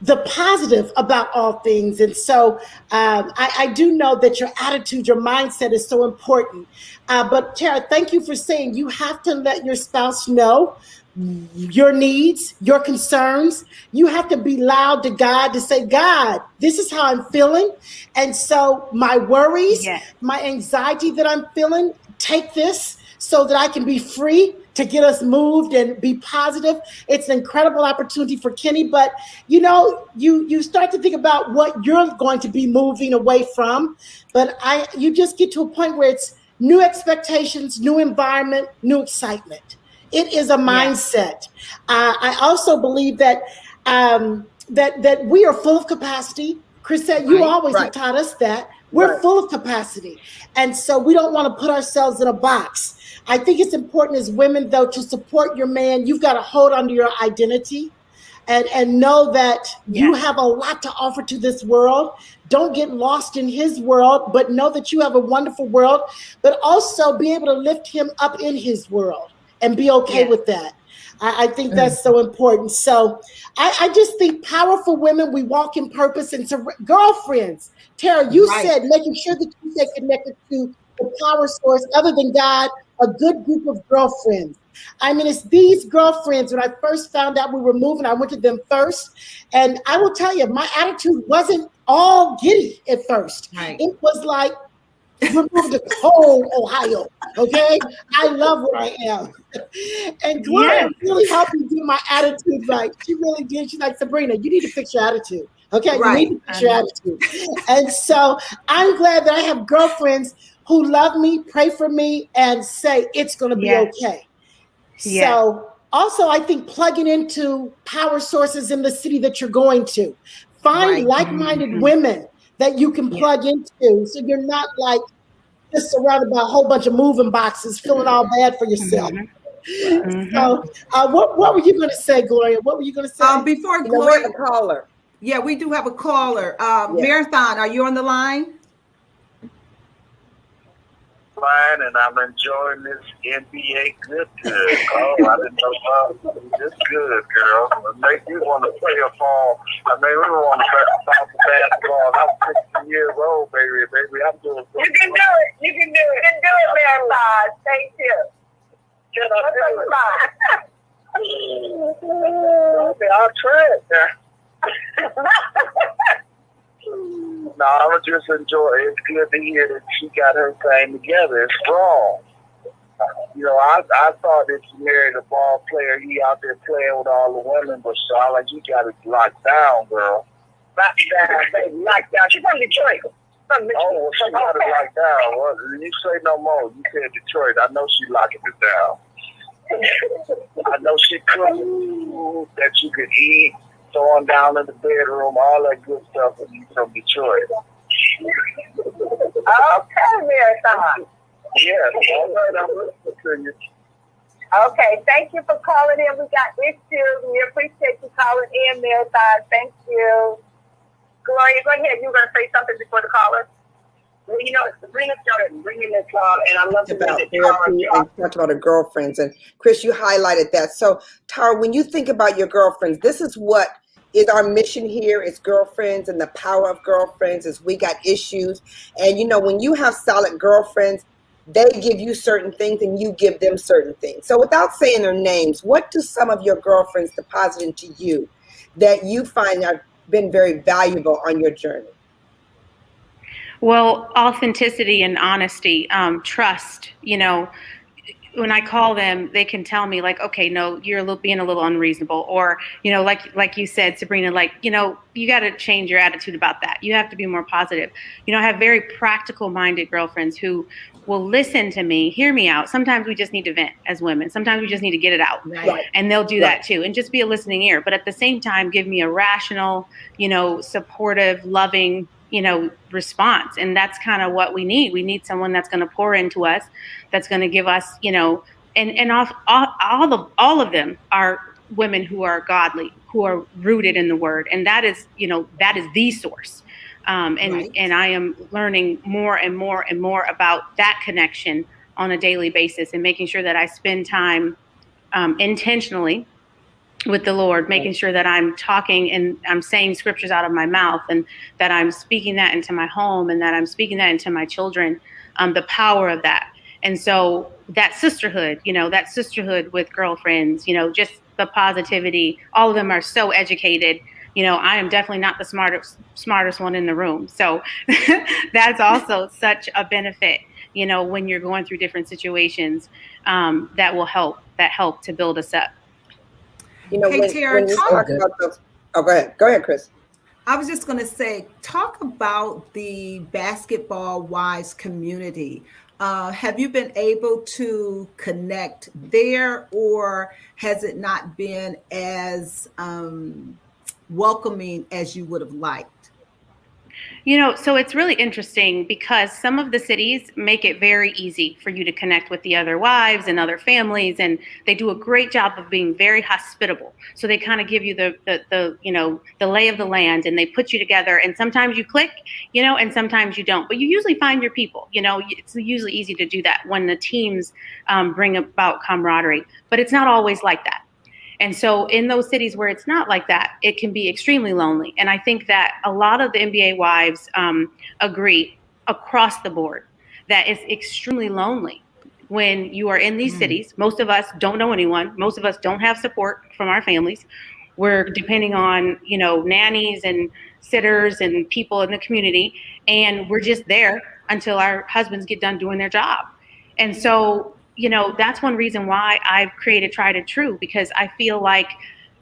the positive about all things. And so I do know that your attitude, your mindset is so important. But Terrah, thank you for saying you have to let your spouse know your needs, your concerns. You have to be loud to God to say, God, this is how I'm feeling. And so my worries, my anxiety that I'm feeling, take this so that I can be free to get us moved and be positive. It's an incredible opportunity for Kenny, but you start to think about what you're going to be moving away from. But you just get to a point where it's new expectations, new environment, new excitement. It is a mindset. I also believe that that we are full of capacity. Crisette, you always have taught us that. We're full of capacity. And so we don't want to put ourselves in a box. I think it's important as women, though, to support your man. You've got to hold on to your identity and know that you have a lot to offer to this world. Don't get lost in his world, but know that you have a wonderful world, but also be able to lift him up in his world and be okay with that. I think that's so important. So I just think powerful women, we walk in purpose. And so girlfriends, Terrah, you said making sure that you stay connected to the power source other than God, a good group of girlfriends. I mean, it's these girlfriends. When I first found out we were moving, I went to them first. And I will tell you, my attitude wasn't all giddy at first. It was like, We're moving to cold Ohio. Okay, I love where I am. And Gloria really helped me do my attitude right. She really did. She's like, Sabrina, you need to fix your attitude. Okay, Right. you need to fix your attitude. And so I'm glad that I have girlfriends who love me, pray for me, and say it's going to be okay. So also, I think plugging into power sources in the city that you're going to. Find like-minded women that you can plug into, so you're not like just surrounded by a whole bunch of moving boxes, feeling all bad for yourself. So, what were you going to say, Gloria? What were you going to say? Before we Gloria, have a caller. Yeah, we do have a caller. Marathon, are you on the line? And I'm enjoying this NBA good. Oh, I didn't know it's good, girl. It makes me want to play a ball. I mean, we want to play basketball. I'm 16 years old, baby. I'm doing good. You can do it. You can do it. You can do it, Marathon. Thank you. Can I do it? Okay, I'll try it now. No, I was just enjoying it. It's good to hear that she got her thing together. It's strong. You know, I thought that she married a ball player. He out there playing with all the women, but Charlotte, you got it locked down, girl. Locked down, baby. Locked down. She's from Detroit. Oh, well, she got it locked down. Well, you say no more. You said Detroit. I know she locking it down. I know she cooking that you could eat. Throwing down in the bedroom, all that good stuff when you from Detroit. Okay, Marathon. Yes, all right, I'm listening to you. Okay, thank you for calling in. We got issues. We appreciate you calling in, Marathon. Thank you. Gloria, go ahead. You were going to say something before the caller? Well, you know, Sabrina started bringing this up, and I love about therapy and talked about her girlfriends. And Chris, you highlighted that. So, Tara, when you think about your girlfriends, this is what is our mission here. It's girlfriends, and the power of girlfriends is we got issues. And, you know, when you have solid girlfriends, they give you certain things and you give them certain things. So without saying their names, what do some of your girlfriends deposit into you that you find have been very valuable on your journey? Well, authenticity and honesty, trust, you know, when I call them, they can tell me like, okay, no, you're being a little unreasonable. Or, you know, like you said, Sabrina, like, you know, you got to change your attitude about that. You have to be more positive. You know, I have very practical minded girlfriends who will listen to me, hear me out. Sometimes we just need to vent as women. Sometimes we just need to get it out. Right. And they'll do that too. And just be a listening ear. But at the same time, give me a rational, you know, supportive, loving, you know, response. And that's kind of what we need. We need someone that's going to pour into us, that's going to give us, you know, and all of them are women who are godly, who are rooted in the word. And that is, you know, that is the source. And I am learning more and more and more about that connection on a daily basis, and making sure that I spend time intentionally with the Lord, making sure that I'm talking and I'm saying scriptures out of my mouth, and that I'm speaking that into my home, and that I'm speaking that into my children, the power of that. And so that sisterhood, you know, that sisterhood with girlfriends, you know, just the positivity, all of them are so educated. You know, I am definitely not the smartest one in the room. So that's also such a benefit, you know, when you're going through different situations, that will help to build us up. You know, Hey, Terrah, when you talk about those, oh, go ahead, Chris. I was just going to say, talk about the Basketball Wives community. Have you been able to connect there, or has it not been as welcoming as you would have liked? You know, so it's really interesting because some of the cities make it very easy for you to connect with the other wives and other families, and they do a great job of being very hospitable. So they kind of give you the you know, the lay of the land, and they put you together, and sometimes you click, you know, and sometimes you don't, but you usually find your people. You know, it's usually easy to do that when the teams bring about camaraderie, but it's not always like that. And so in those cities where it's not like that, it can be extremely lonely. And I think that a lot of the NBA wives agree across the board that it's extremely lonely when you are in these cities. Most of us don't know anyone. Most of us don't have support from our families. We're depending on, you know, nannies and sitters and people in the community. And we're just there until our husbands get done doing their job. And so, you know, that's one reason why I've created Tried and True, because I feel like,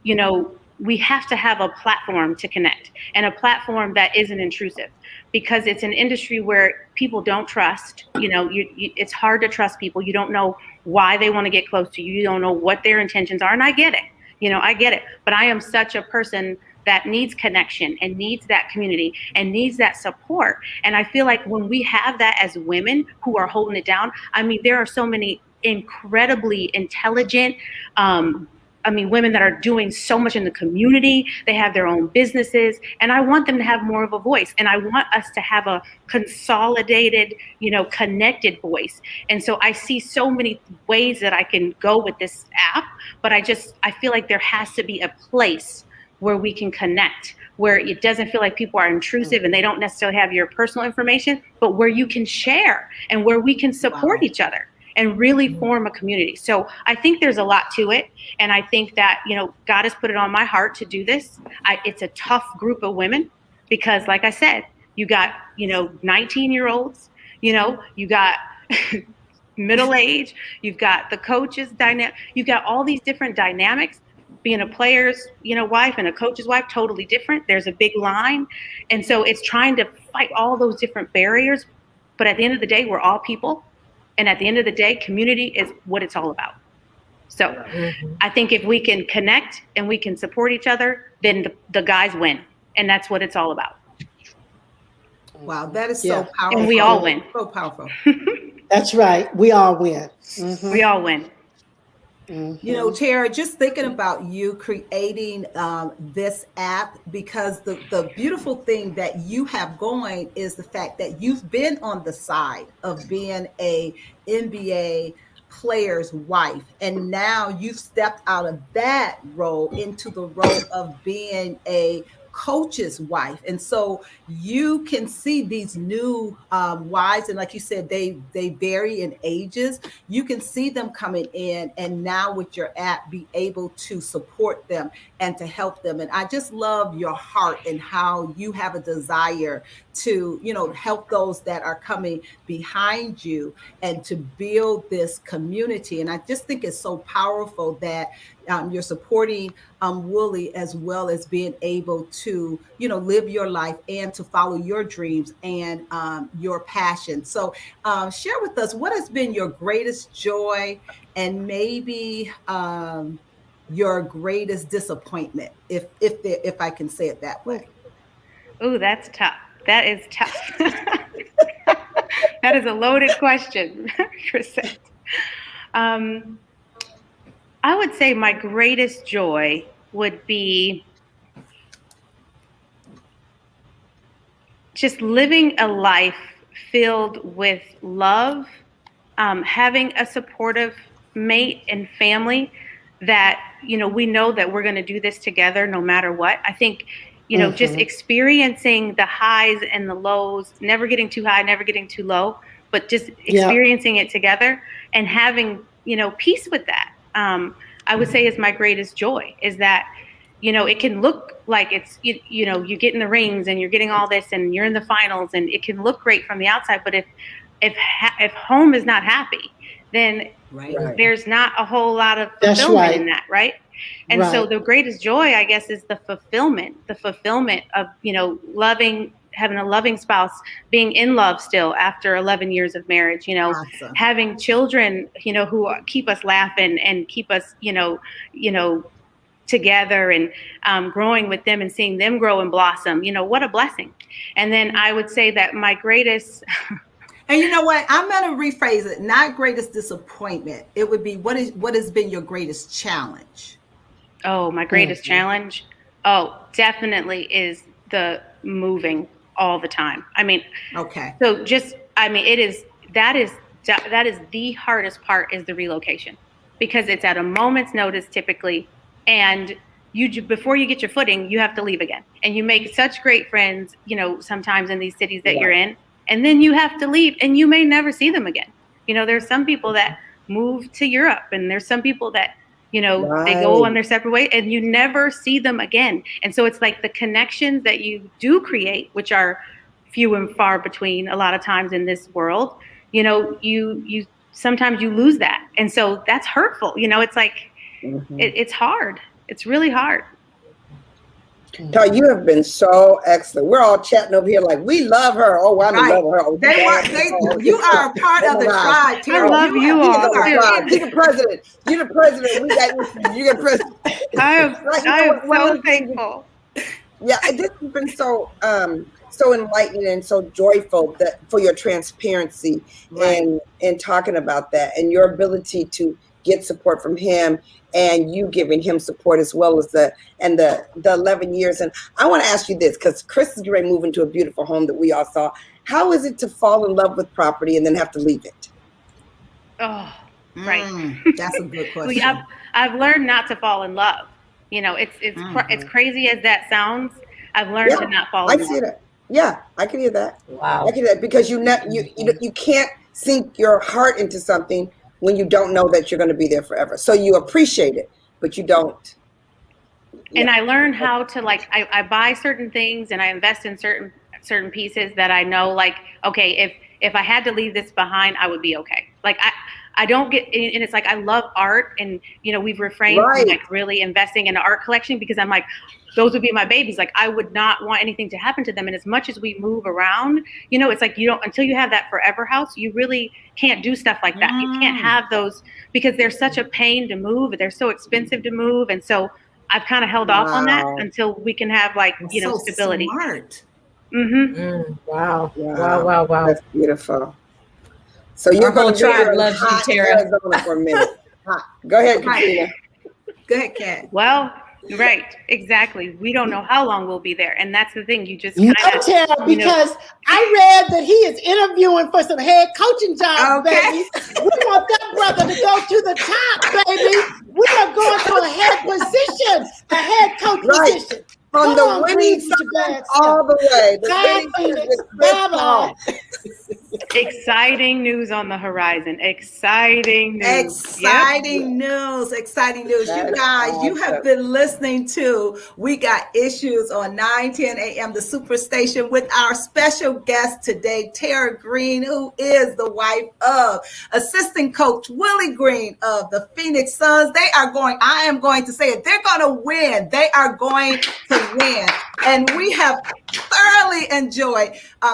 you know, we have to have a platform to connect, and a platform that isn't intrusive, because it's an industry where people don't trust. You know, it's hard to trust people. You don't know why they want to get close to you. You don't know what their intentions are. And I get it. You know, I get it. But I am such a person that needs connection and needs that community and needs that support. And I feel like when we have that as women who are holding it down, I mean, there are so many incredibly intelligent, women that are doing so much in the community. They have their own businesses, and I want them to have more of a voice. And I want us to have a consolidated, you know, connected voice. And so I see so many ways that I can go with this app, but I feel like there has to be a place where we can connect, where it doesn't feel like people are intrusive and they don't necessarily have your personal information, but where you can share and where we can support each other and really form a community. So I think there's a lot to it. And I think that, you know, God has put it on my heart to do this. It's a tough group of women because, like I said, you got, you know, 19-year-olds, you know, you got middle age, you've got the coach's dynamic, you've got all these different dynamics. Being a player's, you know, wife and a coach's wife, totally different. There's a big line. And so it's trying to fight all those different barriers. But at the end of the day, we're all people. And at the end of the day, community is what it's all about. So I think if we can connect and we can support each other, then the guys win. And that's what it's all about. Wow, that is so powerful. And we all win. So powerful. That's right. We all win. We all win. You know, Terrah, just thinking about you creating this app, because the beautiful thing that you have going is the fact that you've been on the side of being a NBA player's wife, and now you've stepped out of that role into the role of being a coach's wife. And so you can see these new wives, and like you said, they vary in ages. You can see them coming in, and now with your app be able to support them and to help them. And I just love your heart and how you have a desire to, you know, help those that are coming behind you and to build this community. And I just think it's so powerful that you're supporting Willie, as well as being able to, you know, live your life and to follow your dreams and your passion. So share with us, what has been your greatest joy and maybe your greatest disappointment, if I can say it that way? Ooh, that's tough. That is tough. That is a loaded question, Crisette. I would say my greatest joy would be just living a life filled with love, having a supportive mate and family that, you know, we know that we're going to do this together no matter what. I think, you know, just experiencing the highs and the lows, never getting too high, never getting too low, but just experiencing it together and having, you know, peace with that. I would say is my greatest joy, is that, you know, it can look like it's, you know, you get in the rings and you're getting all this and you're in the finals and it can look great from the outside. But if home is not happy, then there's not a whole lot of fulfillment in that. Right. And so the greatest joy, I guess, is the fulfillment of, you know, having a loving spouse, being in love still after 11 years of marriage, you know, having children, you know, who keep us laughing and keep us, you know, together and growing with them and seeing them grow and blossom, you know, what a blessing. And then I would say that my greatest... And you know what? I'm going to rephrase it. Not greatest disappointment. It would be, what has been your greatest challenge? Oh, my greatest challenge? Oh, definitely is the moving all the time. I mean, so that is the hardest part, is the relocation, because it's at a moment's notice typically. And before you get your footing, you have to leave again. And you make such great friends, you know, sometimes in these cities that you're in, and then you have to leave and you may never see them again. You know, there's some people that move to Europe, and there's some people that, you know, they go on their separate way and you never see them again. And so it's like the connections that you do create, which are few and far between a lot of times in this world, you know, you sometimes you lose that. And so that's hurtful. You know, it's like, it's hard. It's really hard. Terrah, you have been so excellent. We're all chatting over here like we love her. Oh, I love her. Oh, you are a part of the tribe, Terrah. I love you all. You're the president. You're the president. We got you're the president. I am so thankful. Yeah, this has been so so enlightening and so joyful that for your transparency and talking about that and your ability to get support from him and you giving him support as well as the 11 years. And I want to ask you this, because Chris is going to move into a beautiful home that we all saw. How is it to fall in love with property and then have to leave it? Oh, right. That's a good question. I've learned not to fall in love. You know, it's crazy as that sounds. I've learned to not fall in love. I see that. Yeah, I can hear that. Wow. I can hear that because you can't sink your heart into something when you don't know that you're going to be there forever. So you appreciate it, but you don't. And I learned how to, like, I buy certain things and I invest in certain pieces that I know, like, okay, if I had to leave this behind, I would be okay. Like, I don't get, and it's like, I love art, and, you know, we've refrained from like really investing in an art collection because I'm like, those would be my babies. Like, I would not want anything to happen to them. And as much as we move around, you know, it's like, you don't, until you have that forever house, you really can't do stuff like that. You can't have those because they're such a pain to move. They're so expensive to move. And so I've kind of held off on that until we can have, like, you know, stability. Smart. Wow. Yeah. Wow. That's beautiful. So you're going to tribe loves you, Terrah. Arizona for a minute. Go ahead, Caterina. Go ahead, Kat. Well, right, exactly. We don't know how long we'll be there, and that's the thing. You just kind of, Terrah, because I read that he is interviewing for some head coaching jobs, baby. We want that brother to go to the top, baby. We are going to a head position, a head coach position. From the winning side all the way. The winning exciting news on the horizon. Exciting news. Exciting news. You guys, you have been listening to We Got Issues on 9:10 a.m. the Superstation with our special guest today, Terrah Green, who is the wife of assistant coach Willie Green of the Phoenix Suns. I am going to say it, they're going to win. They are going to win. And we have thoroughly enjoyed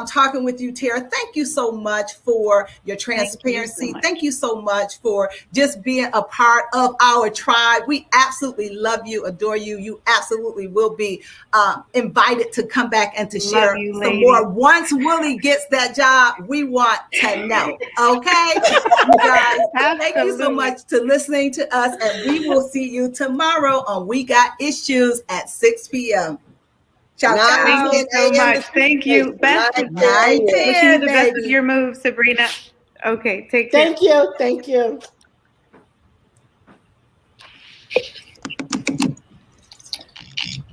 talking with you, Terrah. Thank you so much for your transparency. Thank you so much for just being a part of our tribe. We absolutely love you, adore you. You absolutely will be invited to come back and to share some more. Once Willie gets that job, we want to know. Okay? You guys, thank you so much for listening to us, and we will see you tomorrow on We Got Issues at 6 p.m. Ciao, ciao. Thank you so much. Thank you. Wishing you the best with your move, Sabrina. Okay, take care. Thank you.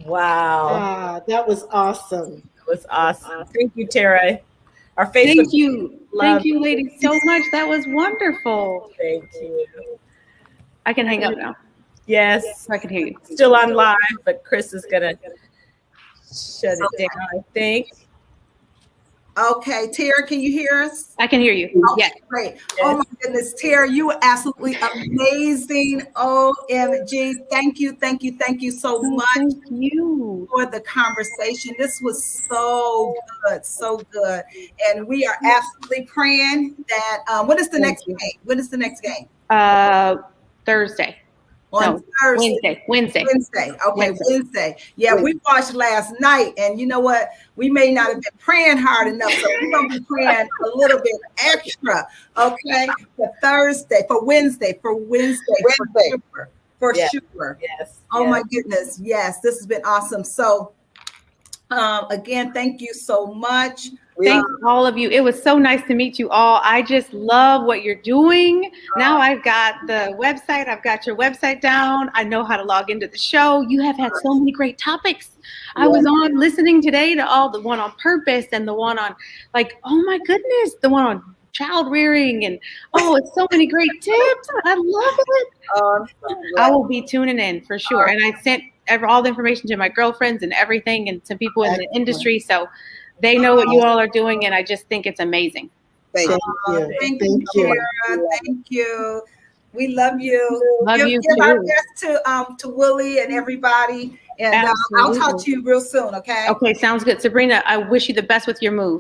Wow. That was awesome. That was awesome. Thank you, Terrah. Our Facebook. Thank you. Thank you, ladies, so much. That was wonderful. Thank you. I can hang up now. Yes. I can hear you. Still on live, but Chris is going to shut it down, I think. Okay, Terrah, can you hear us? I can hear you. Yes. Great. Yes. Oh my goodness, Terrah, you were absolutely amazing. OMG. Thank you so much. Thank you for the conversation. This was so good. And we are absolutely praying that what is the next game? When is the next game? Thursday. On Thursday. Wednesday. Okay, Wednesday. Yeah, we watched last night, and you know what? We may not have been praying hard enough, so we're gonna be praying a little bit extra. Okay, for Wednesday. For sure. Yes. Oh my goodness. Yes, this has been awesome. So, again, thank you so much. Thank all of you. It was so nice to meet you all. I just love what you're doing. Now I've got the website. I've got your website down. I know how to log into the show. You have had so many great topics. I was on listening today to all the one on purpose and the one on, like, oh my goodness, the one on child rearing, and it's so many great tips. I love it. I will be tuning in for sure. And I sent all the information to my girlfriends and everything and some people in the industry. So They know what you all are doing, and I just think it's amazing. Thank you. Thank Thank you, you. Terrah. Thank you. We love you. Love you Give our too. best to Willie and everybody. And I'll talk to you real soon, okay? Okay, sounds good. Sabrina, I wish you the best with your move.